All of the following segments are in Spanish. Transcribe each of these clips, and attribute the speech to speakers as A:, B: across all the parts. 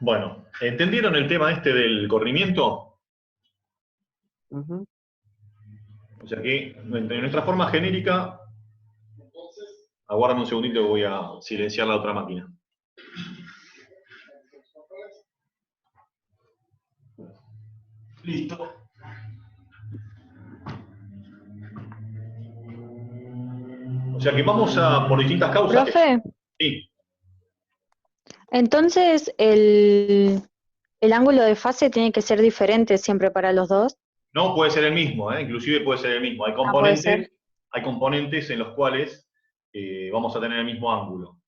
A: Bueno, ¿entendieron el tema este del corrimiento?
B: Ujú.
A: O sea que en nuestra forma genérica, aguárdame un segundito que voy a silenciar la otra máquina. Listo. O sea que vamos a, por distintas causas.
C: Profe,
A: Sí,
C: entonces el ángulo de fase tiene que ser diferente siempre para los dos.
A: no puede ser el mismo, inclusive puede ser el mismo.
C: Ah, puede ser.
A: Hay componentes en los cuales vamos a tener el mismo ángulo.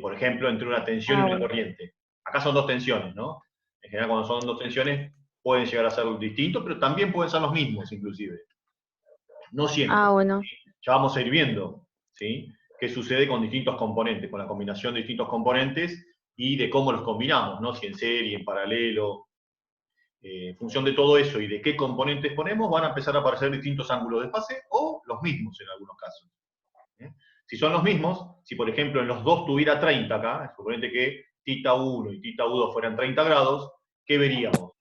A: Por ejemplo, entre una tensión y
C: Ah,
A: una
C: bueno.
A: corriente. Acá son dos tensiones, ¿no? En general, cuando son dos tensiones, pueden llegar a ser distintos, pero también pueden ser los mismos, inclusive. No siempre.
C: Ah, bueno.
A: Ya vamos a ir viendo, ¿sí? Qué sucede con distintos componentes, con la combinación de distintos componentes y de cómo los combinamos, ¿no? Si en serie, en paralelo. En función de todo eso y de qué componentes ponemos, van a empezar a aparecer distintos ángulos de fase o los mismos en algunos casos. ¿Eh? Si son los mismos, si por ejemplo en los dos tuviera 30 acá, suponete que tita 1 y tita U2 fueran 30 grados, ¿qué veríamos?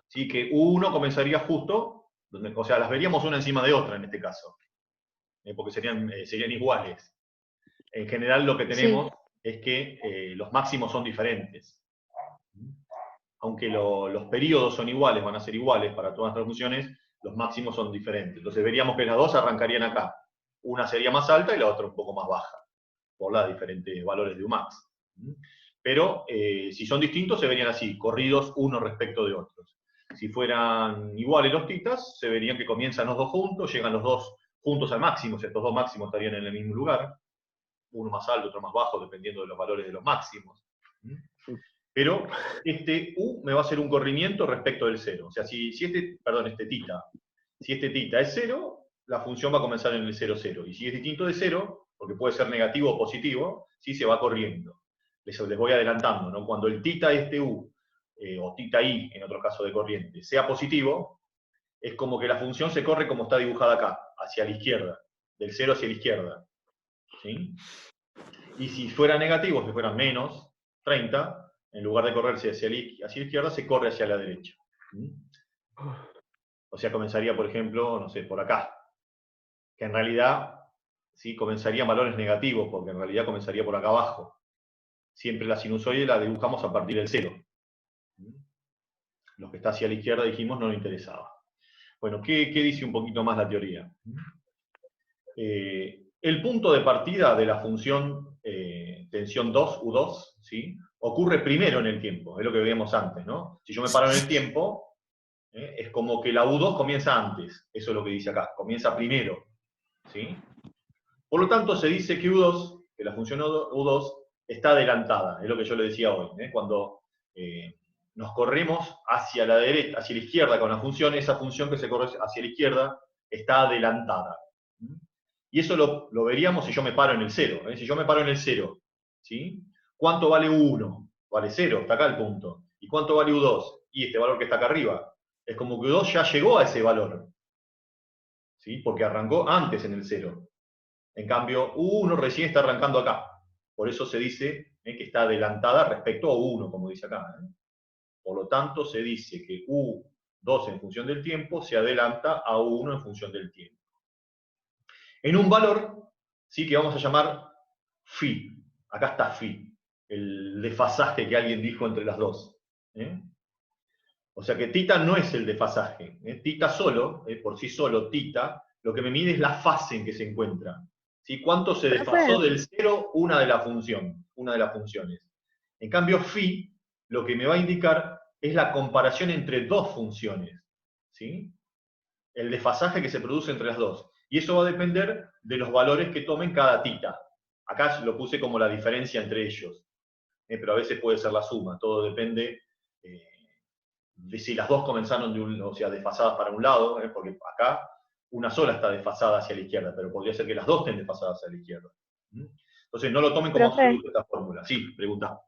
A: ¿Sí? Que U1 comenzaría justo, o sea, las veríamos una encima de otra en este caso, porque serían iguales. En general lo que
C: Sí.
A: tenemos es que los máximos son diferentes. Aunque los periodos son iguales, van a ser iguales para todas las funciones, los máximos son diferentes. Entonces veríamos que las dos arrancarían acá. Una sería más alta y la otra un poco más baja, por los diferentes valores de Umax. Pero si son distintos, se verían así, corridos uno respecto de otros. Si fueran iguales los titas, se verían que comienzan los dos juntos, llegan los dos juntos al máximo, estos dos máximos estarían en el mismo lugar, uno más alto, otro más bajo, dependiendo de los valores de los máximos. Pero este U me va a hacer un corrimiento respecto del cero. O sea, si este tita, si este tita es cero, la función va a comenzar en el 0, 0. Y si es distinto de cero, porque puede ser negativo o positivo, sí se va corriendo. Les voy adelantando, ¿no? Cuando el tita este U, o tita I, en otro caso de corriente, sea positivo, es como que la función se corre como está dibujada acá, hacia la izquierda, del 0 hacia la izquierda. ¿Sí? Y si fuera negativo, si fuera menos 30, en lugar de correrse hacia la izquierda, se corre hacia la derecha. O sea, comenzaría, por ejemplo, no sé, por acá. Que en realidad, sí, comenzaría en valores negativos, porque en realidad comenzaría por acá abajo. Siempre la sinusoide la dibujamos a partir del cero. Lo que está hacia la izquierda, dijimos, no le interesaba. Bueno, ¿qué dice un poquito más la teoría? El punto de partida de la función tensión 2, U2, ¿sí? Ocurre primero en el tiempo, es lo que veíamos antes, ¿no? Si yo me paro en el tiempo, es como que la U2 comienza antes, eso es lo que dice acá, comienza primero, ¿sí? Por lo tanto, se dice que U2, que la función U2 está adelantada, es lo que yo le decía hoy, cuando nos corremos hacia la derecha, hacia la izquierda con la función, esa función que se corre hacia la izquierda está adelantada. Y eso lo veríamos si yo me paro en el 0. Si yo me paro en el 0, ¿sí? ¿Cuánto vale U1? Vale 0, está acá el punto. ¿Y cuánto vale U2? Y este valor que está acá arriba. Es como que U2 ya llegó a ese valor, ¿sí? Porque arrancó antes en el 0. En cambio, U1 recién está arrancando acá. Por eso se dice que está adelantada respecto a U1, como dice acá. Por lo tanto, se dice que U2 en función del tiempo se adelanta a U1 en función del tiempo. En un valor, sí, que vamos a llamar phi. Acá está phi, el desfasaje que alguien dijo entre las dos. O sea que tita no es el desfasaje. Tita solo, por sí solo, tita, lo que me mide es la fase en que se encuentra. ¿Sí? ¿Cuánto se desfasó
C: Profe,
A: del cero una de las funciones? En cambio, phi, lo que me va a indicar es la comparación entre dos funciones. ¿Sí? El desfasaje que se produce entre las dos. Y eso va a depender de los valores que tomen cada tita. Acá lo puse como la diferencia entre ellos, pero a veces puede ser la suma, todo depende de si las dos comenzaron o sea, desfasadas para un lado, porque acá una sola está desfasada hacia la izquierda, pero podría ser que las dos estén desfasadas hacia la izquierda. Entonces no lo tomen como
C: profe,
A: absoluto esta fórmula. Sí, pregunta.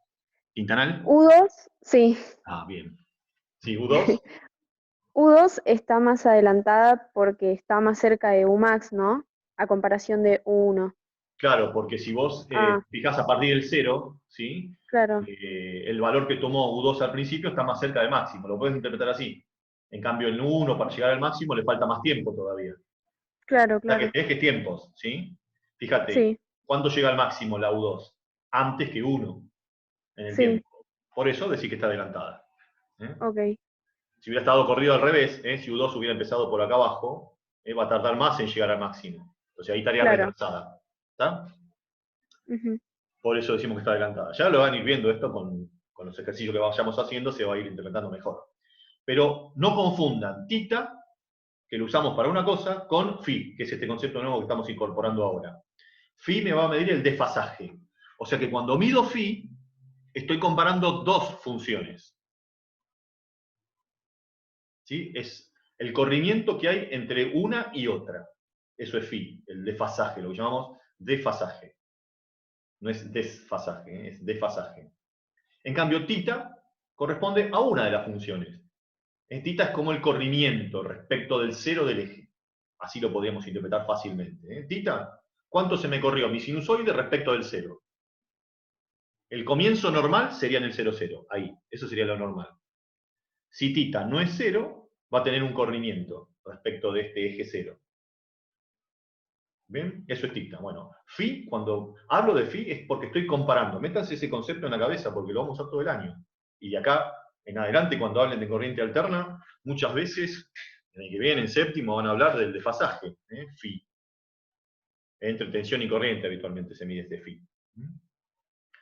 A: ¿Quintanal?
D: U2, sí.
A: Ah, bien. Sí, U2.
D: U2 está más adelantada porque está más cerca de Umax, ¿no? A comparación de U1.
A: Claro, porque si vos fijás a partir del 0, ¿sí?
D: Claro,
A: El valor que tomó U2 al principio está más cerca del máximo, lo puedes interpretar así. En cambio, en U1 para llegar al máximo le falta más tiempo todavía.
D: claro,
A: O sea que
D: claro.
A: tenés tiempos, ¿sí? Fíjate,
D: Sí,
A: ¿cuándo llega al máximo la U2? Antes que 1 en el
D: sí,
A: tiempo. Por eso decís que está adelantada.
D: ok.
A: Si hubiera estado corrido al revés, si U2 hubiera empezado por acá abajo, va a tardar más en llegar al máximo. Entonces ahí estaría
D: Claro.
A: retrasada. ¿Está?
D: Ujú.
A: Por eso decimos que está adelantada. Ya lo van a ir viendo esto con los ejercicios que vayamos haciendo, se va a ir interpretando mejor. Pero no confundan tita, que lo usamos para una cosa, con phi, que es este concepto nuevo que estamos incorporando ahora. Phi me va a medir el desfasaje. O sea que cuando mido phi, estoy comparando dos funciones. ¿Sí? Es el corrimiento que hay entre una y otra. Eso es phi, el desfasaje, lo que llamamos desfasaje. No es desfasaje, es desfasaje. En cambio, tita corresponde a una de las funciones. Tita es como el corrimiento respecto del cero del eje. Así lo podríamos interpretar fácilmente. Tita, ¿cuánto se me corrió mi sinusoide respecto del cero? El comienzo normal sería en el 0, 0. Ahí, eso sería lo normal. Si tita no es 0, va a tener un corrimiento respecto de este eje 0. ¿Bien? Eso es tita. Bueno, phi, cuando hablo de phi es porque estoy comparando. Métanse ese concepto en la cabeza porque lo vamos a usar todo el año. Y de acá en adelante, cuando hablen de corriente alterna, muchas veces, en el que viene en séptimo, van a hablar del desfasaje, phi. Entre tensión y corriente habitualmente se mide este phi.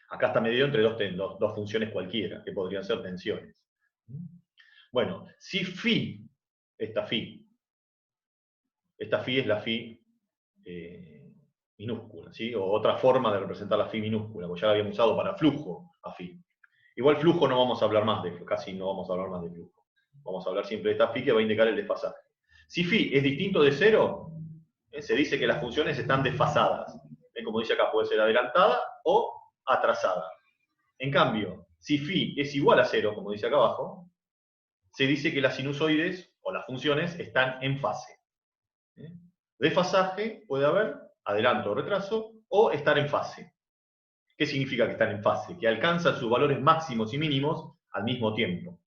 A: Acá está medido entre dos funciones cualquiera, que podrían ser tensiones. Bueno, si phi, esta phi es la phi minúscula, ¿sí? O otra forma de representar la phi minúscula, porque ya la habíamos usado para flujo a phi. Igual flujo no vamos a hablar más de, casi no vamos a hablar más de flujo. Vamos a hablar siempre de esta phi que va a indicar el desfasaje. Si phi es distinto de 0, se dice que las funciones están desfasadas. Como dice acá, puede ser adelantada o atrasada. En cambio, si phi es igual a 0, como dice acá abajo, se dice que las sinusoides o las funciones están en fase. Desfasaje puede haber, adelanto o retraso, o estar en fase. ¿Qué significa que están en fase? Que alcanzan sus valores máximos y mínimos al mismo tiempo.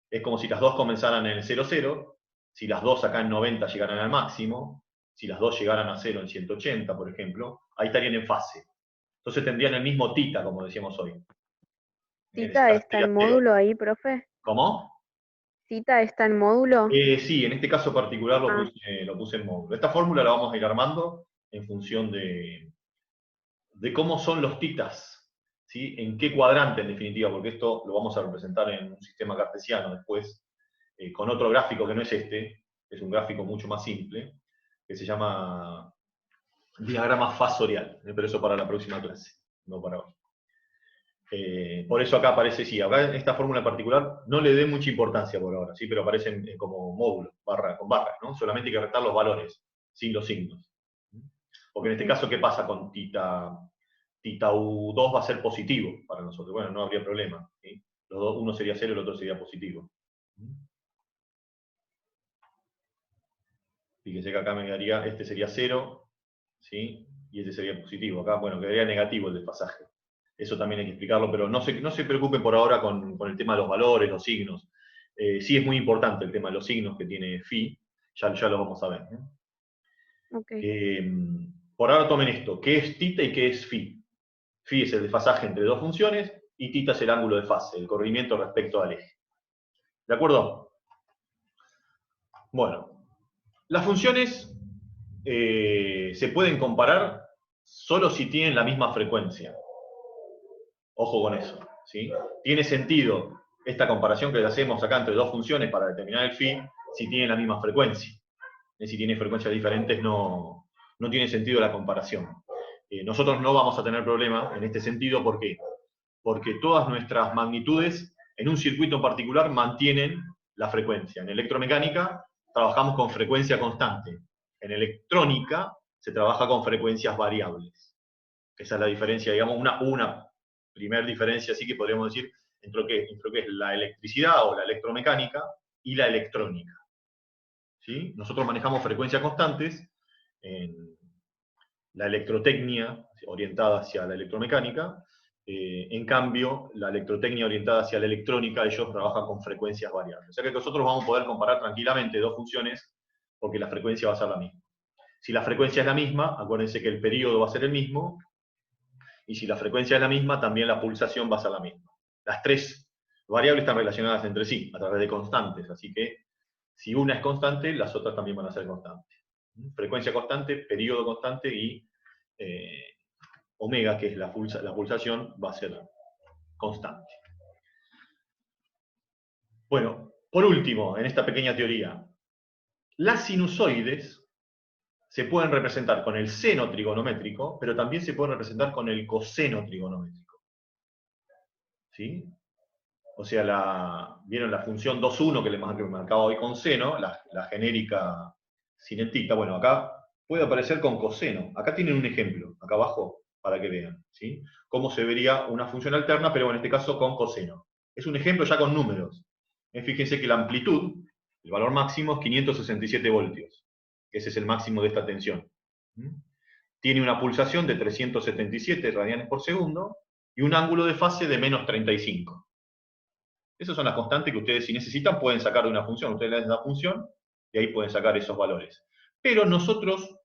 A: Es como si las dos comenzaran en el 0, 0, si las dos acá en 90 llegaran al máximo, si las dos llegaran a 0 en 180, por ejemplo, ahí estarían en fase. Entonces tendrían el mismo tita, como decíamos hoy.
D: ¿Tita está en módulo ahí, profe?
A: ¿Cómo?
D: ¿Tita está en módulo?
A: Sí, en este caso particular
D: Ah,
A: lo puse en módulo. Esta fórmula la vamos a ir armando en función de cómo son los titas, ¿sí? En qué cuadrante en definitiva, porque esto lo vamos a representar en un sistema cartesiano después, con otro gráfico que no es este, es un gráfico mucho más simple, que se llama diagrama fasorial, pero eso para la próxima clase, no para hoy. Por eso acá aparece, sí, acá en esta fórmula en particular no le dé mucha importancia por ahora, ¿sí? Pero aparecen como módulos, con barras, ¿no? Solamente hay que restar los valores, sin los signos. Porque en este caso, ¿qué pasa con tita U2 va a ser positivo para nosotros? Bueno, no habría problema, ¿sí? Uno sería 0 y el otro sería positivo. Fíjense que acá me quedaría, este sería 0, ¿sí? Y este sería positivo. Acá, bueno, quedaría negativo el desfasaje. Eso también hay que explicarlo, pero no se preocupen por ahora con el tema de los valores, los signos. Sí es muy importante el tema de los signos que tiene phi, ya lo vamos a ver.
D: ok.
A: Por ahora tomen esto, ¿qué es tita y qué es phi? Phi es el desfasaje entre dos funciones y tita es el ángulo de fase, el corrimiento respecto al eje. ¿De acuerdo? Bueno, las funciones se pueden comparar solo si tienen la misma frecuencia. Ojo con eso, ¿sí? Tiene sentido esta comparación que hacemos acá entre dos funciones para determinar el phi si tienen la misma frecuencia. Si tienen frecuencias diferentes no tiene sentido la comparación. Nosotros no vamos a tener problema en este sentido, ¿por qué? Porque todas nuestras magnitudes en un circuito en particular mantienen la frecuencia. En electromecánica trabajamos con frecuencia constante. En electrónica se trabaja con frecuencias variables. Esa es la diferencia, digamos, una primera diferencia, así que podríamos decir, entre lo que es la electricidad o la electromecánica y la electrónica. ¿Sí? Nosotros manejamos frecuencias constantes en la electrotecnia orientada hacia la electromecánica. En cambio, la electrotecnia orientada hacia la electrónica, ellos trabajan con frecuencias variables. O sea que nosotros vamos a poder comparar tranquilamente dos funciones porque la frecuencia va a ser la misma. Si la frecuencia es la misma, acuérdense que el periodo va a ser el mismo, y si la frecuencia es la misma, también la pulsación va a ser la misma. Las tres variables están relacionadas entre sí, a través de constantes, así que si una es constante, las otras también van a ser constantes. Frecuencia constante, periodo constante y omega, que es la pulsación, va a ser constante. Bueno, por último, en esta pequeña teoría, las sinusoides se pueden representar con el seno trigonométrico, pero también se pueden representar con el coseno trigonométrico. ¿Sí? O sea, ¿vieron la función 2,1 que les marcaba hoy con seno, la genérica sinentica? Bueno, acá puede aparecer con coseno. Acá tienen un ejemplo, acá abajo, para que vean, ¿sí? Cómo se vería una función alterna, pero en este caso con coseno. Es un ejemplo ya con números. Fíjense que la amplitud, el valor máximo es 567 voltios. Ese es el máximo de esta tensión. Tiene una pulsación de 377 radianes por segundo y un ángulo de fase de menos 35. Esas son las constantes que ustedes, si necesitan, pueden sacar de una función. Ustedes le dan la función y ahí pueden sacar esos valores. Pero nosotros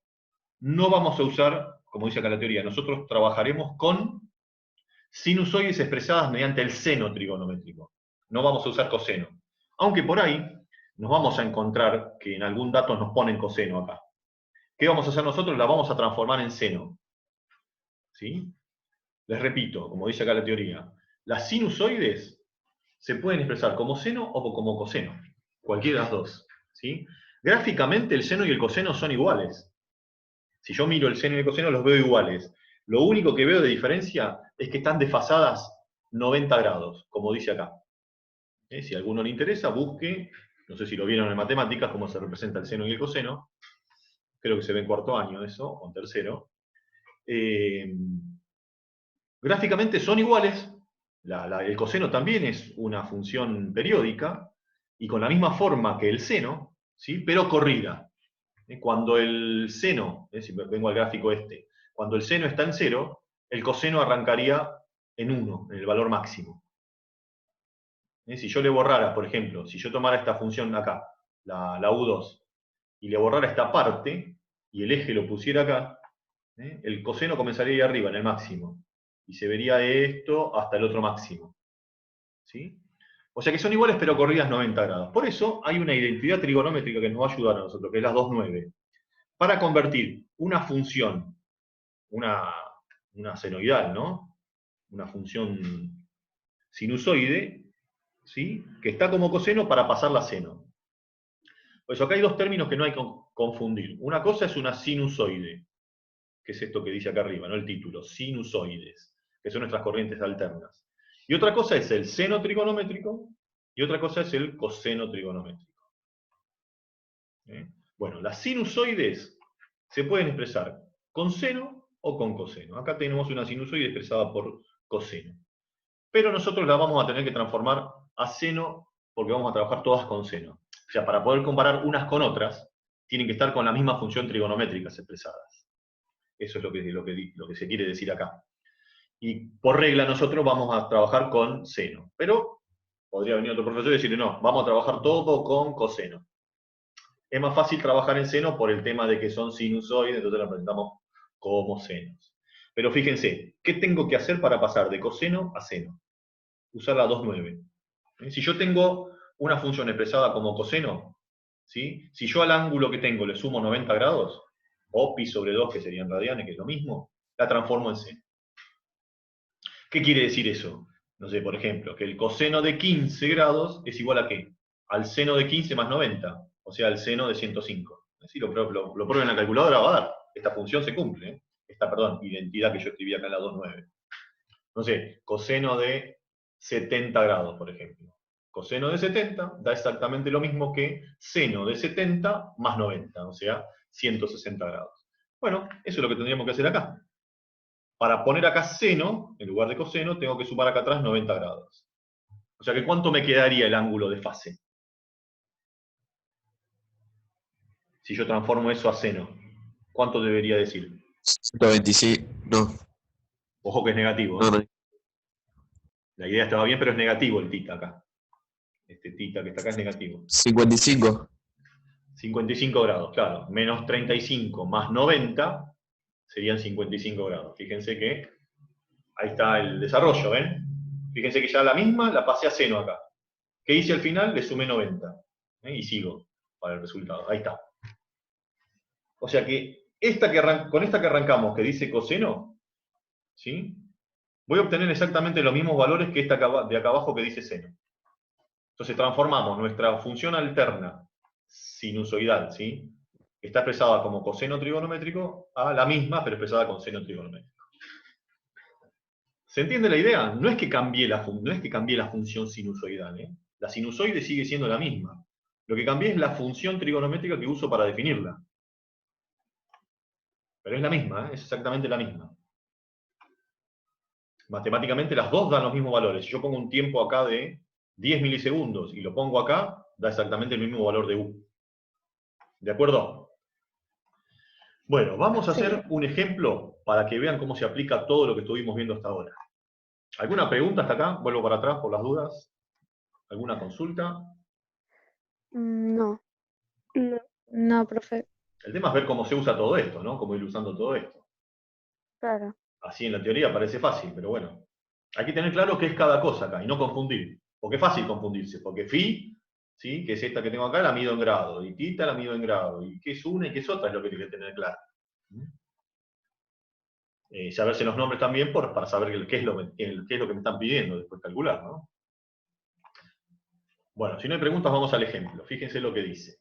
A: no vamos a usar, como dice acá la teoría, nosotros trabajaremos con sinusoides expresadas mediante el seno trigonométrico. No vamos a usar coseno. Aunque por ahí nos vamos a encontrar que en algún dato nos ponen coseno acá. ¿Qué vamos a hacer nosotros? La vamos a transformar en seno. ¿Sí? Les repito, como dice acá la teoría, las sinusoides se pueden expresar como seno o como coseno, cualquiera de las dos. ¿Sí? Gráficamente el seno y el coseno son iguales. Si yo miro el seno y el coseno los veo iguales. Lo único que veo de diferencia es que están desfasadas 90 grados, como dice acá. Si a alguno le interesa, busque, no sé si lo vieron en matemáticas, cómo se representa el seno y el coseno. Creo que se ve en cuarto año eso, o en tercero. Gráficamente son iguales. El coseno también es una función periódica, y con la misma forma que el seno, ¿sí? Pero corrida. Cuando el seno, si vengo al gráfico este, cuando el seno está en 0, el coseno arrancaría en 1, en el valor máximo. Si yo le borrara, por ejemplo, si yo tomara esta función acá, la U2, y le borrara esta parte, y el eje lo pusiera acá, el coseno comenzaría ahí arriba, en el máximo. Y se vería de esto hasta el otro máximo. ¿Sí? O sea que son iguales pero corridas 90 grados. Por eso hay una identidad trigonométrica que nos va a ayudar a nosotros, que es la 2,9. Para convertir una función, una senoidal, ¿no? Una función sinusoide, ¿sí? Que está como coseno para pasarla a seno. Por eso acá hay dos términos que no hay que confundir. Una cosa es una sinusoide, que es esto que dice acá arriba, ¿no? El título, sinusoides, que son nuestras corrientes alternas. Y otra cosa es el seno trigonométrico, y otra cosa es el coseno trigonométrico. Bueno, las sinusoides se pueden expresar con seno o con coseno. Acá tenemos una sinusoide expresada por coseno. Pero nosotros la vamos a tener que transformar a seno porque vamos a trabajar todas con seno. O sea, para poder comparar unas con otras, tienen que estar con la misma función trigonométricas expresadas. Eso es lo que se quiere decir acá. Y por regla nosotros vamos a trabajar con seno. Pero podría venir otro profesor y decirle, no, vamos a trabajar todo con coseno. Es más fácil trabajar en seno por el tema de que son sinusoides, entonces lo presentamos como senos. Pero fíjense, ¿qué tengo que hacer para pasar de coseno a seno? Usar la 2,9. Si yo tengo una función expresada como coseno, ¿sí? Si yo al ángulo que tengo le sumo 90 grados, o pi sobre 2, que serían radianes, que es lo mismo, la transformo en seno. ¿Qué quiere decir eso? No sé, por ejemplo, que el coseno de 15 grados es igual a ¿qué? Al seno de 15 más 90, o sea, al seno de 105. Si lo pruebo en la calculadora, va a dar. Esta función se cumple. Esta, identidad que yo escribí acá en la 2,9. No sé, coseno de 70 grados, por ejemplo. Coseno de 70 da exactamente lo mismo que seno de 70 más 90, o sea, 160 grados. Bueno, eso es lo que tendríamos que hacer acá. Para poner acá seno, en lugar de coseno, tengo que sumar acá atrás 90 grados. O sea que ¿cuánto me quedaría el ángulo de fase? Si yo transformo eso a seno, ¿cuánto debería decir?
B: 125, no,
A: Ojo que es negativo, ¿eh?
B: no, no.
A: La idea estaba bien, pero es negativo el tita acá. Este tita que está acá es negativo.
B: 55.
A: 55 grados, claro. Menos 35 más 90 serían 55 grados. Fíjense que ahí está el desarrollo, ¿ven? Fíjense que ya la misma la pasé a seno acá. ¿Qué hice al final? Le sumé 90. Y sigo para el resultado. Ahí está. O sea que con esta que arrancamos, que dice coseno, ¿sí? Voy a obtener exactamente los mismos valores que esta de acá abajo que dice seno. Entonces transformamos nuestra función alterna sinusoidal, ¿sí? Que está expresada como coseno trigonométrico, a la misma, pero expresada con seno trigonométrico. ¿Se entiende la idea? No es que cambie la función sinusoidal, ¿eh? La sinusoide sigue siendo la misma. Lo que cambié es la función trigonométrica que uso para definirla. Pero es la misma, ¿eh? Es exactamente la misma. Matemáticamente las dos dan los mismos valores. Si yo pongo un tiempo acá de 10 milisegundos y lo pongo acá, da exactamente el mismo valor de U. ¿De acuerdo? Bueno, vamos a hacer un ejemplo para que vean cómo se aplica todo lo que estuvimos viendo hasta ahora. ¿Alguna pregunta hasta acá? Vuelvo para atrás por las dudas. ¿Alguna consulta?
D: No.
C: No, profe.
A: El tema es ver cómo se usa todo esto, ¿no? Cómo ir usando todo esto.
D: Claro.
A: Así en la teoría parece fácil, pero bueno. Hay que tener claro qué es cada cosa acá y no confundir. Porque es fácil confundirse, porque phi, ¿sí? Que es esta que tengo acá, la mido en grado, y tita la mido en grado, y qué es una y qué es otra es lo que hay que tener claro. Saberse los nombres también para saber qué es lo que me están pidiendo después calcular, ¿no? Bueno, si no hay preguntas, vamos al ejemplo. Fíjense lo que dice.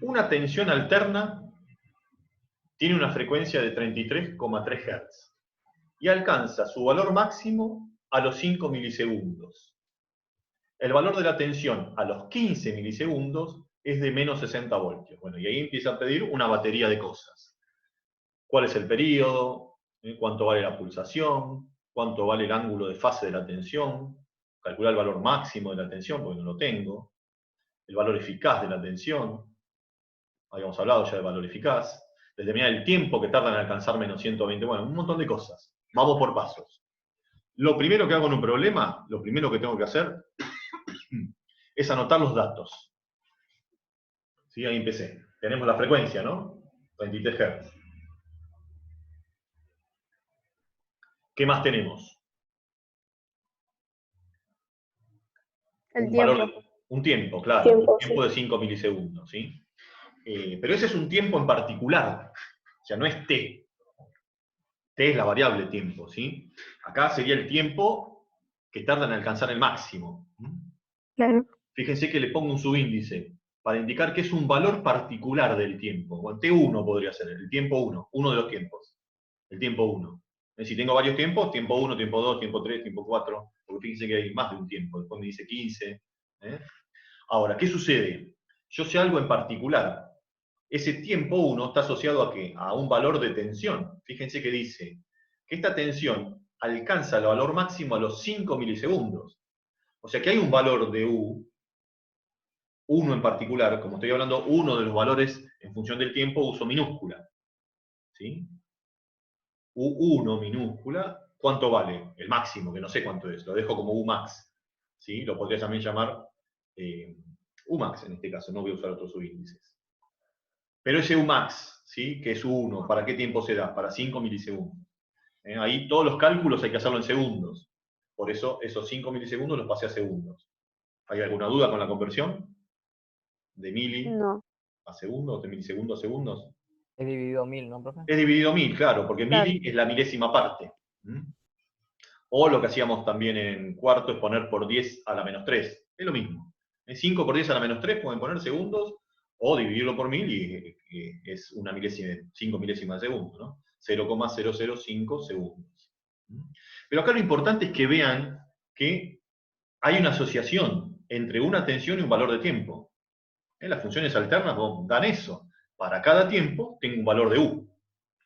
A: Una tensión alterna tiene una frecuencia de 33,3 Hz y alcanza su valor máximo a los 5 milisegundos. El valor de la tensión a los 15 milisegundos es de menos 60 voltios. Bueno, y ahí empieza a pedir una batería de cosas. ¿Cuál es el periodo? ¿Cuánto vale la pulsación? ¿Cuánto vale el ángulo de fase de la tensión? Calcular el valor máximo de la tensión, porque no lo tengo. El valor eficaz de la tensión. Habíamos hablado ya del valor eficaz. Determinar el tiempo que tarda en alcanzar menos 120. Bueno, un montón de cosas. Vamos por pasos. Lo primero que hago en un problema, lo primero que tengo que hacer es anotar los datos. ¿Sí? Ahí empecé. Tenemos la frecuencia, ¿no? 23 Hz. ¿Qué más tenemos?
D: El tiempo.
A: Un tiempo, claro. Un tiempo de 5 milisegundos, ¿sí? Pero ese es un tiempo en particular. O sea, no es t. T es la variable tiempo, ¿sí? Acá sería el tiempo que tarda en alcanzar el máximo.
D: Claro.
A: Fíjense que le pongo un subíndice para indicar que es un valor particular del tiempo. Bueno, T1 podría ser, el tiempo 1, uno de los tiempos. El tiempo 1. Si tengo varios tiempos, tiempo 1, tiempo 2, tiempo 3, tiempo 4, porque fíjense que hay más de un tiempo, después me dice 15. Ahora, ¿qué sucede? Yo sé algo en particular. Ese tiempo 1 está asociado a ¿qué? A un valor de tensión. Fíjense que dice que esta tensión alcanza el valor máximo a los 5 milisegundos. O sea que hay un valor de U, uno en particular, como estoy hablando, uno de los valores en función del tiempo, uso minúscula. ¿Sí? U1 minúscula, ¿cuánto vale? El máximo, que no sé cuánto es, lo dejo como Umax. ¿Sí? Lo podría también llamar Umax en este caso, no voy a usar otros subíndices. Pero ese Umax, ¿sí? Que es U1, ¿para qué tiempo se da? Para 5 milisegundos. Ahí todos los cálculos hay que hacerlo en segundos. Por eso esos 5 milisegundos los pasé a segundos. ¿Hay alguna duda con la conversión? ¿De mili a segundos? ¿De milisegundos a segundos?
E: Es dividido 1000, ¿no, profe?
A: Es dividido 1000, claro, porque
D: Claro.
A: mili es la milésima parte. O lo que hacíamos también en cuarto es poner por 10 a la menos 3. Es lo mismo. En 5 por 10 a la menos 3 pueden poner segundos, o dividirlo por 1000 y es una milésima, 5 milésimas de segundo, ¿no? 0,005 segundos. Pero acá lo importante es que vean que hay una asociación entre una tensión y un valor de tiempo. Las funciones alternas dan eso. Para cada tiempo tengo un valor de U.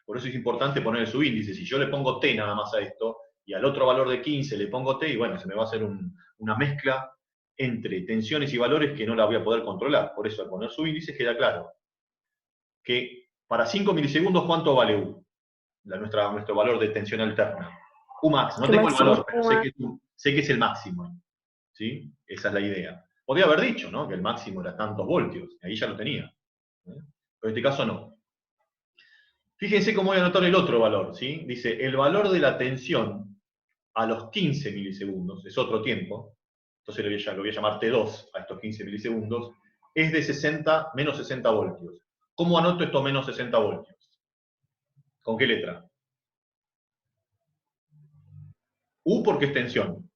A: Por eso es importante poner el subíndice. Si yo le pongo t nada más a esto, y al otro valor de 15 le pongo t, y bueno, se me va a hacer una mezcla entre tensiones y valores que no la voy a poder controlar. Por eso al poner subíndices queda claro que para 5 milisegundos, ¿cuánto vale U? Nuestro valor de tensión alterna. Umax, no
B: El
A: tengo
B: máximo.
A: el valor, pero sé que es el máximo. ¿Sí? Esa es la idea. Podría haber dicho, ¿no?, que el máximo era tantos voltios, ahí ya lo tenía. Pero en este caso no. Fíjense cómo voy a anotar el otro valor, ¿sí? Dice, el valor de la tensión a los 15 milisegundos, es otro tiempo, entonces lo voy a llamar T2 a estos 15 milisegundos, es de menos 60 voltios. ¿Cómo anoto estos menos 60 voltios? ¿Con qué letra? U porque es tensión.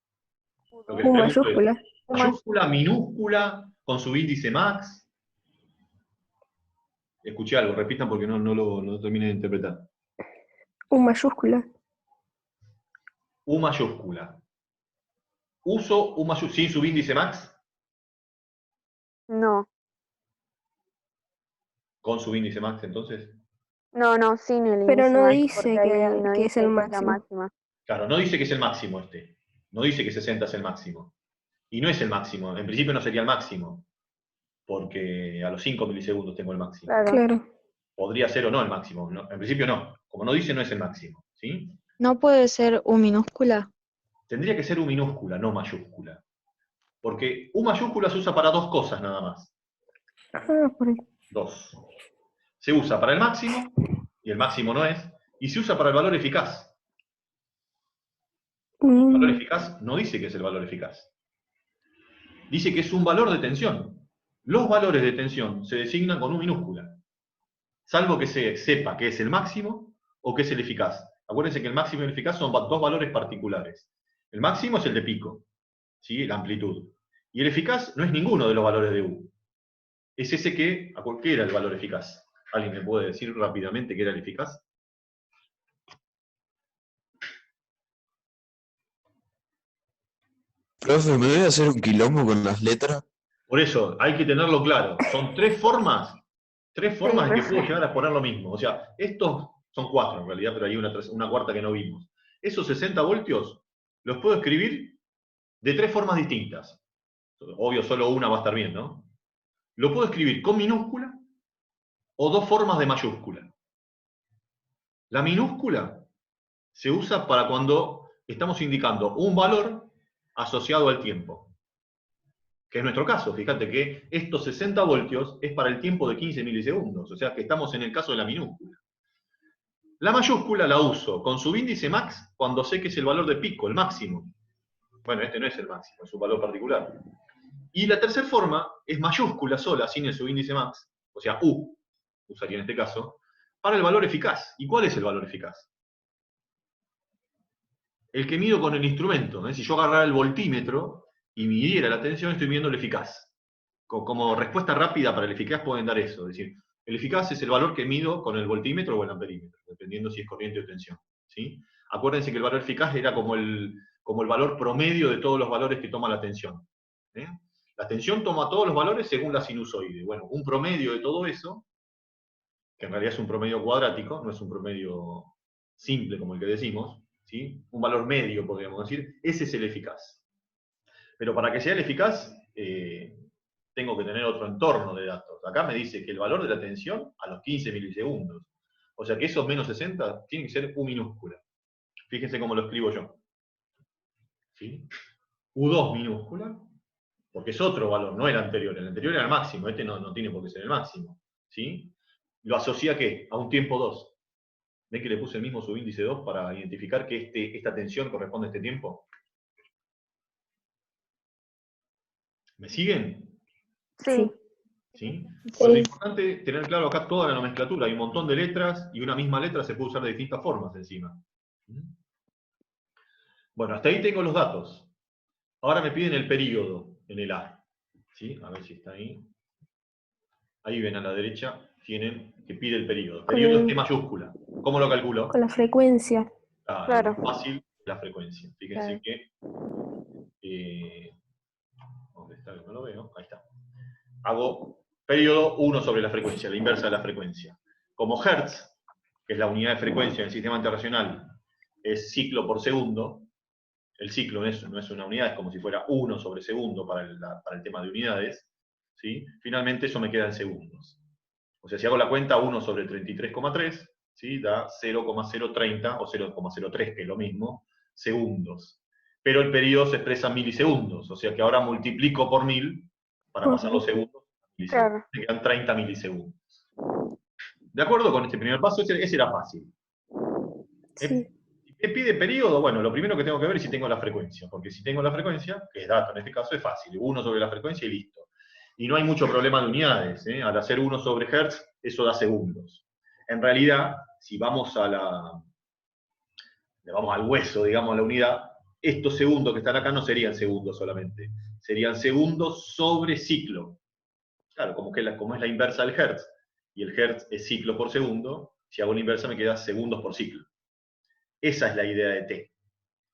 A: Lo que les
B: U
A: pregunto es,
B: mayúscula.
A: mayúscula, minúscula, con su índice max. Escuché algo, repitan porque no lo terminé de interpretar.
B: U mayúscula.
A: U mayúscula. Uso U mayúscula sin subíndice max,
D: No,
A: con subíndice max entonces.
D: no, sin el
B: Pero
D: índice
B: no
D: max,
B: dice
D: porque ahí no
B: que es
D: dice
B: el
D: que es la
B: máximo.
D: máxima.
A: Claro, no dice que es el máximo este. No dice que 60 es el máximo. Y no es el máximo. En principio no sería el máximo. Porque a los 5 milisegundos tengo el máximo.
D: Claro.
B: Claro.
A: Podría ser o no el máximo. No, en principio no. Como no dice, no es el máximo. ¿Sí?
C: ¿No puede ser U minúscula?
A: Tendría que ser U minúscula, no mayúscula. Porque U mayúscula se usa para dos cosas nada más.
B: Ah, por ahí.
A: Dos. Se usa para el máximo, y el máximo no es, y se usa para el valor eficaz. El valor eficaz no dice que es el valor eficaz. Dice que es un valor de tensión. Los valores de tensión se designan con U minúscula, salvo que se sepa que es el máximo o que es el eficaz. Acuérdense que el máximo y el eficaz son dos valores particulares. El máximo es el de pico, ¿sí?, la amplitud. Y el eficaz no es ninguno de los valores de U. Es ese que, ¿qué era el valor eficaz? ¿Alguien me puede decir rápidamente qué era el eficaz?
F: Profe, ¿me voy a hacer un quilombo con las letras?
A: Por eso, hay que tenerlo claro. Son tres formas en que puedo llegar a exponer lo mismo. O sea, estos son cuatro en realidad, pero hay una cuarta que no vimos. Esos 60 voltios los puedo escribir de tres formas distintas. Obvio, solo una va a estar bien, ¿no? Lo puedo escribir con minúscula o dos formas de mayúscula. La minúscula se usa para cuando estamos indicando un valor asociado al tiempo. Que es nuestro caso. Fíjate que estos 60 voltios es para el tiempo de 15 milisegundos. O sea que estamos en el caso de la minúscula. La mayúscula la uso con subíndice max cuando sé que es el valor de pico, el máximo. Bueno, este no es el máximo, es un valor particular. Y la tercera forma es mayúscula sola, sin el subíndice max, o sea, U, usaría en este caso, para el valor eficaz. ¿Y cuál es el valor eficaz? El que mido con el instrumento. Si yo agarrara el voltímetro y midiera la tensión, estoy midiendo el eficaz. Como respuesta rápida para el eficaz pueden dar eso. Es decir, el eficaz es el valor que mido con el voltímetro o el amperímetro, dependiendo si es corriente o tensión. ¿Sí? Acuérdense que el valor eficaz era como el valor promedio de todos los valores que toma la tensión. La tensión toma todos los valores según la sinusoide. Bueno, un promedio de todo eso, que en realidad es un promedio cuadrático, no es un promedio simple como el que decimos, ¿sí?, un valor medio, podríamos decir, ese es el eficaz. Pero para que sea el eficaz, tengo que tener otro entorno de datos. Acá me dice que el valor de la tensión a los 15 milisegundos. O sea que esos menos 60 tienen que ser U minúscula. Fíjense cómo lo escribo yo. ¿Sí? U2 minúscula, porque es otro valor, no el anterior. El anterior era el máximo, este no tiene por qué ser el máximo. ¿Sí? ¿Lo asocia a qué? A un tiempo 2. ¿Ven que le puse el mismo subíndice 2 para identificar que esta tensión corresponde a este tiempo? ¿Me siguen?
D: Sí.
A: ¿Sí? Bueno, lo importante es tener claro acá toda la nomenclatura. Hay un montón de letras y una misma letra se puede usar de distintas formas encima. Bueno, hasta ahí tengo los datos. Ahora me piden el período en el A. ¿Sí? A ver si está ahí. Ahí ven a la derecha, tienen que pide el período. Período es T mayúscula. ¿Cómo lo calculo?
B: Con la frecuencia.
D: Claro.
A: Fácil, la frecuencia. Fíjense que... ¿dónde está? No lo veo. Ahí está. Hago periodo 1 sobre la frecuencia, la inversa de la frecuencia. Como Hertz, que es la unidad de frecuencia en el sistema internacional, es ciclo por segundo, el ciclo no es una unidad, es como si fuera 1 sobre segundo para el tema de unidades, ¿sí? Finalmente eso me queda en segundos. O sea, si hago la cuenta, 1 sobre 33,3, ¿sí? Da 0,030 o 0,03, que es lo mismo, segundos. Pero el periodo se expresa en milisegundos, o sea que ahora multiplico por 1000 para pasar los segundos a milisegundos.
D: Claro.
A: Me quedan 30 milisegundos. ¿De acuerdo con este primer paso? Ese era fácil.
B: Sí.
A: ¿Qué pide periodo? Bueno, lo primero que tengo que ver es si tengo la frecuencia, porque si tengo la frecuencia, que es dato en este caso, es fácil. 1 sobre la frecuencia y listo. Y no hay mucho problema de unidades. Al hacer 1 sobre hertz, eso da segundos. En realidad, si vamos vamos al hueso, digamos, a la unidad, estos segundos que están acá no serían segundos solamente, serían segundos sobre ciclo. Claro, como es la inversa del hertz, y el hertz es ciclo por segundo, si hago la inversa me queda segundos por ciclo. Esa es la idea de t.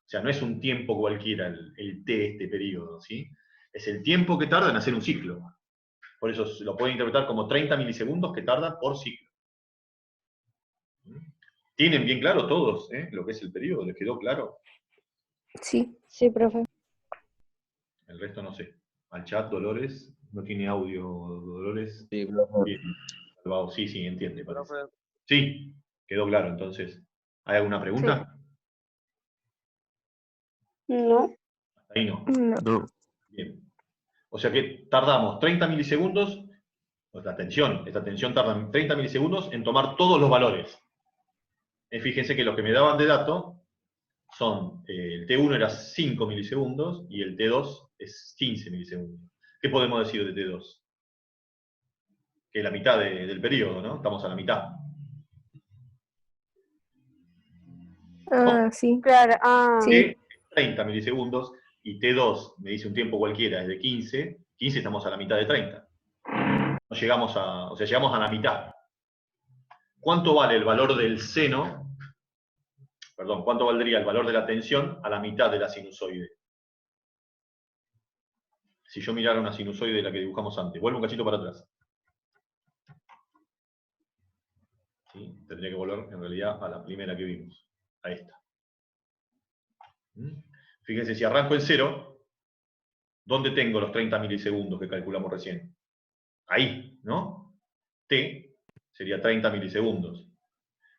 A: O sea, no es un tiempo cualquiera el t, este periodo, ¿sí? Es el tiempo que tarda en hacer un ciclo. Por eso lo pueden interpretar como 30 milisegundos que tarda por ciclo. ¿Tienen bien claro todos lo que es el periodo? ¿Les quedó claro?
B: Sí.
C: Sí, profe.
A: El resto no sé. Al chat, Dolores, no tiene audio, Dolores.
F: Sí, profe.
A: Bien. Salvado. Sí, sí, entiende, parece.
G: Profe,
A: Sí, quedó claro, entonces. ¿Hay alguna pregunta?
D: No.
A: Hasta ahí no.
B: No.
F: No.
A: Bien. O sea que tardamos 30 milisegundos, esta tensión tarda 30 milisegundos en tomar todos los valores. Fíjense que los que me daban de dato son, el T1 era 5 milisegundos y el T2 es 15 milisegundos. ¿Qué podemos decir de T2? Que es la mitad del periodo, ¿no? Estamos a la mitad.
B: Ah, sí.
D: Claro,
B: Sí.
A: 30 milisegundos y T2 me dice un tiempo cualquiera, es de 15. 15 estamos a la mitad de 30. No llegamos o sea, llegamos a la mitad. ¿Cuánto vale el valor del seno? Perdón, ¿cuánto valdría el valor de la tensión a la mitad de la sinusoide? Si yo mirara una sinusoide de la que dibujamos antes. Vuelvo un cachito para atrás. ¿Sí? Tendría que volver en realidad a la primera que vimos. A esta. Fíjense, si arranco en 0, ¿dónde tengo los 30 milisegundos que calculamos recién? Ahí, ¿no? T sería 30 milisegundos.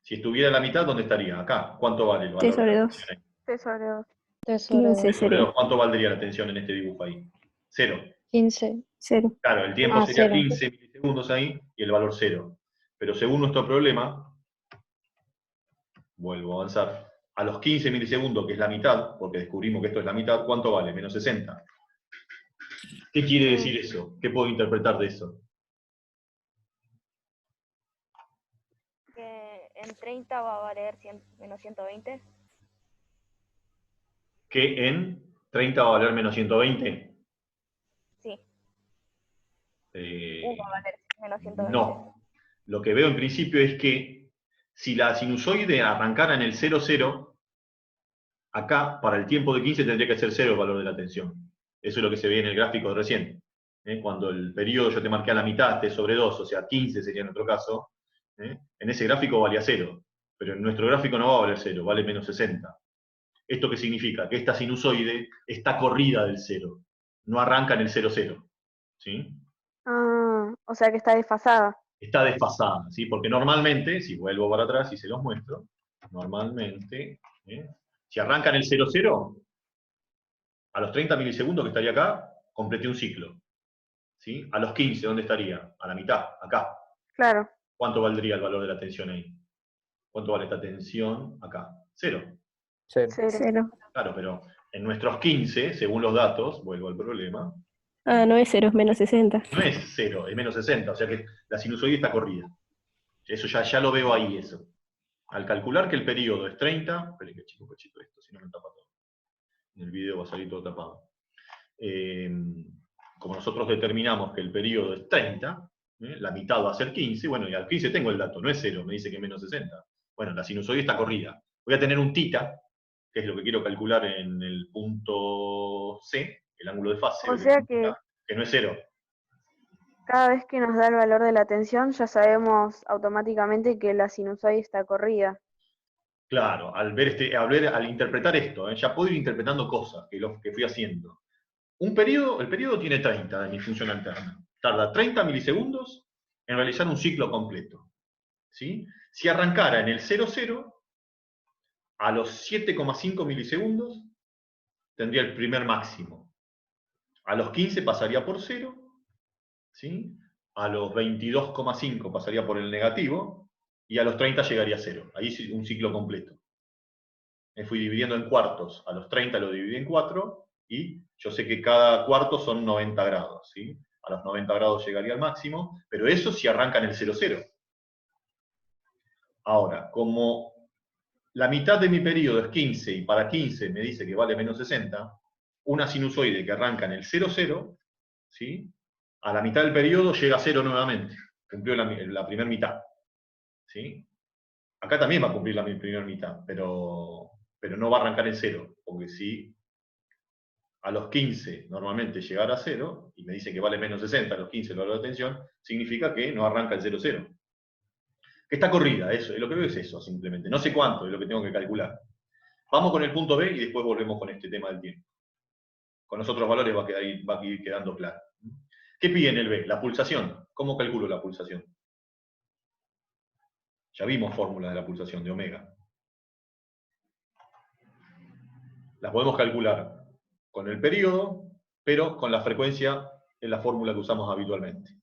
A: Si estuviera a la mitad, ¿dónde estaría? Acá. ¿Cuánto vale el valor?
B: T sobre
A: de la
B: 2.
A: tensión ahí?
D: T sobre 2.
B: 15
A: T sobre 2.
B: sería.
A: ¿Cuánto valdría la tensión en este dibujo ahí? 0.
C: 15.
B: 0.
A: Claro, el tiempo
C: Ah,
A: sería
C: 0.
A: 15 milisegundos ahí y el valor 0. Pero según nuestro problema, vuelvo a avanzar, a los 15 milisegundos, que es la mitad, porque descubrimos que esto es la mitad, ¿cuánto vale? Menos 60. ¿Qué quiere decir eso? ¿Qué puedo interpretar de eso?
H: Que en 30 va a valer menos 120.
A: ¿Que en 30 va a valer menos 120?
H: Sí. Va a valer menos 120.
A: No. Lo que veo en principio es que si la sinusoide arrancara en el 0, 0, acá, para el tiempo de 15, tendría que ser 0 el valor de la tensión. Eso es lo que se ve en el gráfico de recién. Cuando el periodo yo te marqué a la mitad, T sobre 2, o sea, 15 sería en otro caso, en ese gráfico valía 0. Pero en nuestro gráfico no va a valer 0, vale menos 60. ¿Esto qué significa? Que esta sinusoide está corrida del 0. No arranca en el 0, 0. ¿Sí?
D: O sea que está desfasada.
A: Está desfasada, ¿sí? Porque normalmente, si vuelvo para atrás y se los muestro, normalmente, si arranca en el 0, 0, a los 30 milisegundos que estaría acá, completé un ciclo. ¿Sí? A los 15, ¿dónde estaría? A la mitad, acá.
D: Claro.
A: ¿Cuánto valdría el valor de la tensión ahí? ¿Cuánto vale esta tensión acá? 0.
E: 0.
B: 0.
A: Claro, pero en nuestros 15, según los datos, vuelvo al problema,
B: Ah, no es 0, es menos 60.
A: no es 0, es menos 60, o sea que la sinusoide está corrida. Eso ya lo veo ahí, eso. Al calcular que el periodo es 30, esperen que chico cachito esto, si no me tapa todo. En el video va a salir todo tapado. Como nosotros determinamos que el periodo es 30, la mitad va a ser 15, bueno, y al 15 tengo el dato, no es 0, me dice que es menos 60. Bueno, la sinusoide está corrida. Voy a tener un θ, que es lo que quiero calcular en el punto C, el ángulo de fase.
D: O sea que
A: no es 0.
D: cada vez que nos da el valor de la tensión ya sabemos automáticamente que la sinusoide está corrida.
A: Claro, al interpretar esto, ya puedo ir interpretando cosas que fui haciendo. El periodo tiene 30 de mi función alterna. Tarda 30 milisegundos en realizar un ciclo completo. ¿Sí? Si arrancara en el 00, a los 7,5 milisegundos tendría el primer máximo. A los 15 pasaría por 0, ¿sí? A los 22,5 pasaría por el negativo, y a los 30 llegaría a 0. Ahí es un ciclo completo. Me fui dividiendo en cuartos. A los 30 lo dividí en 4, y yo sé que cada cuarto son 90 grados. ¿Sí? A los 90 grados llegaría al máximo, pero eso si arranca en el 00. Ahora, como la mitad de mi periodo es 15, y para 15 me dice que vale menos 60, una sinusoide que arranca en el 00, ¿sí? A la mitad del periodo llega a 0 nuevamente. Cumplió la primera mitad. ¿Sí? Acá también va a cumplir la primera mitad, pero no va a arrancar en 0, porque si a los 15 normalmente llegara a 0, y me dice que vale menos 60, a los 15 el valor de tensión, significa que no arranca el 00. Que está corrida, eso, lo que veo es eso, simplemente. No sé cuánto es lo que tengo que calcular. Vamos con el punto B y después volvemos con este tema del tiempo. Con los otros valores va a ir quedando claro. ¿Qué pide en el B? La pulsación. ¿Cómo calculo la pulsación? Ya vimos fórmulas de la pulsación de omega. Las podemos calcular con el periodo, pero con la frecuencia en la fórmula que usamos habitualmente.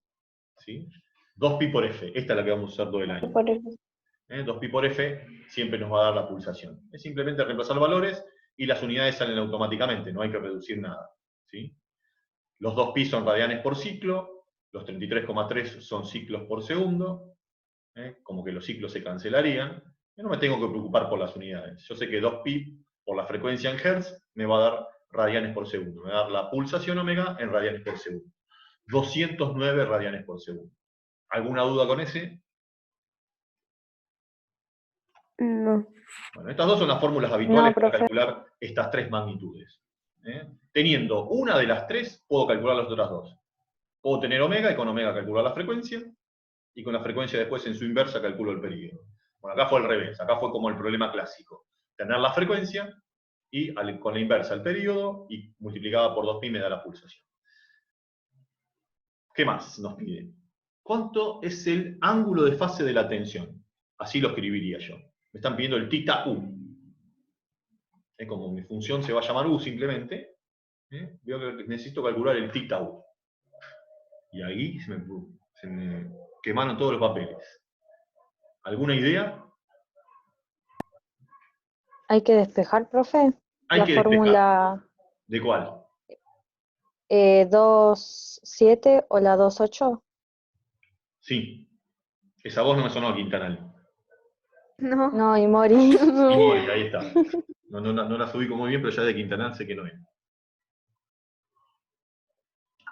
A: ¿Sí? 2pi por f. Esta es la que vamos a usar todo el año. 2pi por f siempre nos va a dar la pulsación. Es simplemente reemplazar valores y las unidades salen automáticamente, no hay que reducir nada. ¿Sí? Los 2pi son radianes por ciclo, los 33,3 son ciclos por segundo, como que los ciclos se cancelarían. Yo no me tengo que preocupar por las unidades. Yo sé que 2pi por la frecuencia en Hertz me va a dar radianes por segundo. Me va a dar la pulsación omega en radianes por segundo. 209 radianes por segundo. ¿Alguna duda con ese?
B: No.
A: Bueno, estas dos son las fórmulas habituales
C: No,
A: para
C: profe.
A: calcular estas tres magnitudes. Teniendo una de las tres, puedo calcular las otras dos. Puedo tener omega y con omega calcular la frecuencia, y con la frecuencia después en su inversa calculo el periodo. Bueno, acá fue al revés, acá fue como el problema clásico. Tener la frecuencia y con la inversa el periodo, y multiplicada por 2pi me da la pulsación. ¿Qué más nos pide? ¿Cuánto es el ángulo de fase de la tensión? Así lo escribiría yo. Me están pidiendo el θ u. Como mi función se va a llamar u simplemente, veo que necesito calcular el θ u. Y ahí se me quemaron todos los papeles. ¿Alguna idea?
C: ¿Hay que despejar, profe?
A: Hay
C: La
A: que despejar.
C: fórmula
A: ¿De cuál?
C: 2,7 o la 2,8.
A: Sí. Esa voz no me sonó, Quintanal.
D: No.
C: No, y Mori.
A: Y Mori, ahí está. No la subí muy bien, pero ya de Quintanal sé que no es.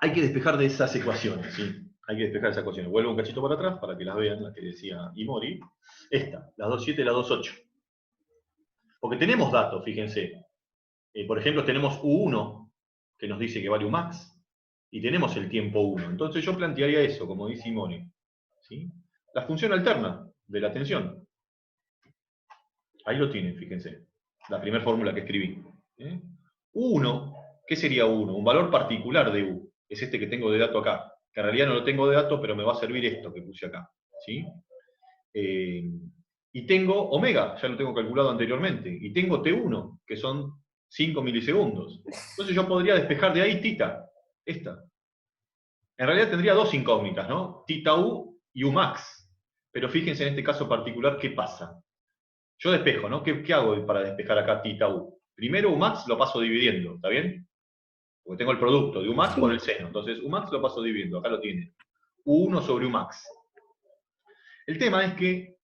A: Hay que despejar de esas ecuaciones, ¿sí? Hay que despejar esas ecuaciones. Vuelvo un cachito para atrás para que las vean, las que decía Imori. Esta, la 2,7 y la 2,8. Porque tenemos datos, fíjense. Por ejemplo, tenemos U1, que nos dice que vale Umax, y tenemos el tiempo 1. Entonces yo plantearía eso, como dice Imori. ¿Sí? La función alterna de la tensión. Ahí lo tienen, fíjense. La primera fórmula que escribí. U1, ¿qué sería U1? Un valor particular de U. Es este que tengo de dato acá. Que en realidad no lo tengo de dato, pero me va a servir esto que puse acá. ¿Sí? Y tengo omega, ya lo tengo calculado anteriormente. Y tengo T1, que son 5 milisegundos. Entonces yo podría despejar de ahí θ. Esta. En realidad tendría dos incógnitas, ¿no? θ u y Umax. Pero fíjense en este caso particular qué pasa. Yo despejo, ¿no? ¿Qué hago para despejar acá θ u? Primero Umax lo paso dividiendo, ¿está bien? Porque tengo el producto de Umax por el seno. Entonces Umax lo paso dividiendo, acá lo tiene. U1 sobre Umax. El tema es que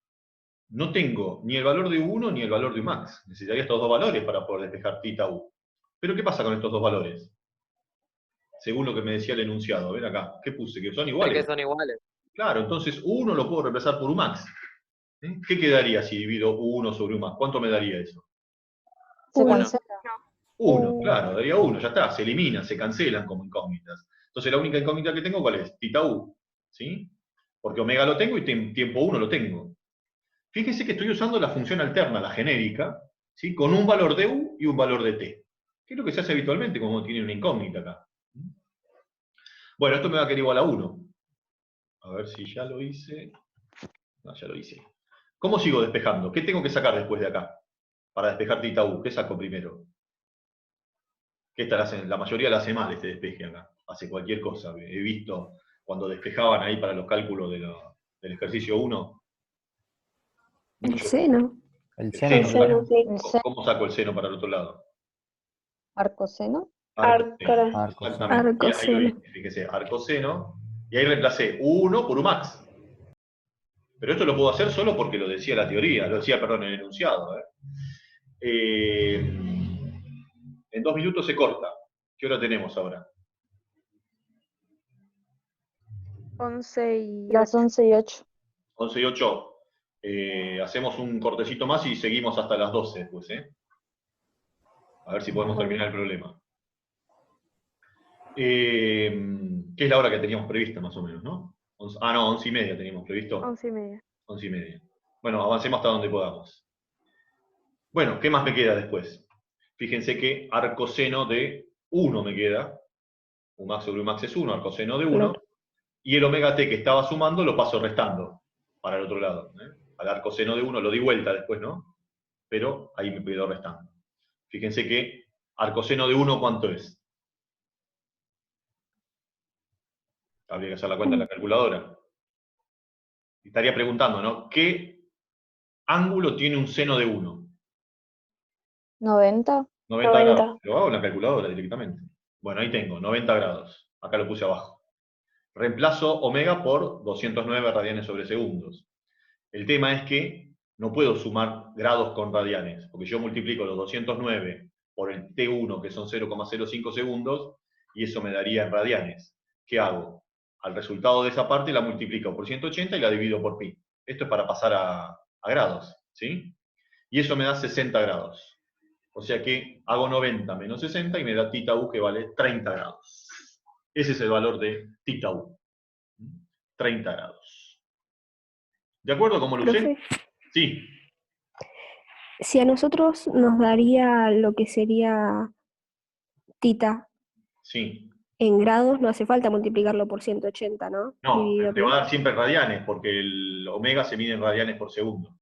A: no tengo ni el valor de U1 ni el valor de Umax. Necesitaría estos dos valores para poder despejar θ u. Pero ¿qué pasa con estos dos valores? Según lo que me decía el enunciado. Ven acá, ¿qué puse? Que son iguales.
E: Que son iguales.
A: Claro, entonces U1 lo puedo reemplazar por Umax. ¿Qué quedaría si divido U1 sobre Umax? ¿Cuánto me daría eso?
C: Se
E: Uno.
C: cancela.
A: 1, claro, daría 1, ya está, se eliminan, se cancelan como incógnitas. Entonces la única incógnita que tengo, ¿cuál es? θ u, ¿sí? Porque omega lo tengo y tiempo 1 lo tengo. Fíjense que estoy usando la función alterna, la genérica, ¿sí? Con un valor de u y un valor de t. ¿Qué es lo que se hace habitualmente cuando tiene una incógnita acá? Bueno, esto me va a quedar igual a 1. A ver si ya lo hice. No, ya lo hice. ¿Cómo sigo despejando? ¿Qué tengo que sacar después de acá? Para despejar tita U. ¿Qué saco primero? Que la mayoría la hace mal este despeje acá. Hace cualquier cosa. He visto cuando despejaban ahí para los cálculos del ejercicio 1.
B: El seno.
E: El
A: El
E: seno,
A: seno.
E: ¿no?
B: sí.
C: El seno,
A: ¿Cómo saco el seno para el otro lado?
C: arcoseno.
A: Arcoseno.
E: Arco.
A: Exactamente. Ahí lo
B: Arcoseno.
A: hice, fíjese, arcoseno. Y ahí reemplacé U1 por Umax. Pero esto lo puedo hacer solo porque lo decía la teoría, lo decía, perdón, el enunciado. En 2 minutos se corta. ¿Qué hora tenemos ahora?
D: 11 y
C: Las
D: 8.
C: 11 y 8.
A: 11 y 8. Hacemos un cortecito más y seguimos hasta las 12 después, A ver si podemos terminar el problema. ¿Qué es la hora que teníamos prevista más o menos, no? No, 11 y media teníamos previsto.
D: 11 y media.
A: 11 y media. Bueno, avancemos hasta donde podamos. Bueno, ¿qué más me queda después? Fíjense que arcoseno de 1 me queda. Umax sobre Umax es 1, arcoseno de 1.
B: Claro.
A: Y el omega t que estaba sumando lo paso restando para el otro lado. Al arcoseno de 1 lo di vuelta después, ¿no? Pero ahí me quedó restando. Fíjense que arcoseno de 1, ¿cuánto es? Habría que hacer la cuenta en la calculadora. Estaría preguntando, ¿no? ¿Qué ángulo tiene un seno de 1?
C: 90.
A: 90 grados. Lo hago en la calculadora directamente. Bueno, ahí tengo, 90 grados. Acá lo puse abajo. Reemplazo omega por 209 radianes sobre segundos. El tema es que no puedo sumar grados con radianes, porque yo multiplico los 209 por el T1, que son 0,05 segundos, y eso me daría en radianes. ¿Qué hago? Al resultado de esa parte la multiplico por 180 y la divido por pi. Esto es para pasar a grados, ¿sí? Y eso me da 60 grados. O sea que hago 90 menos 60 y me da tita U que vale 30 grados. Ese es el valor de tita U. 30 grados. ¿De acuerdo cómo lo usé?
B: Profe,
A: Sí.
B: si a nosotros nos daría lo que sería tita
A: Sí.
B: en grados, no hace falta multiplicarlo por 180, ¿no?
A: No,
B: Dividido
A: te va a
B: por...
A: dar siempre radianes, porque el omega se mide en radianes por segundo.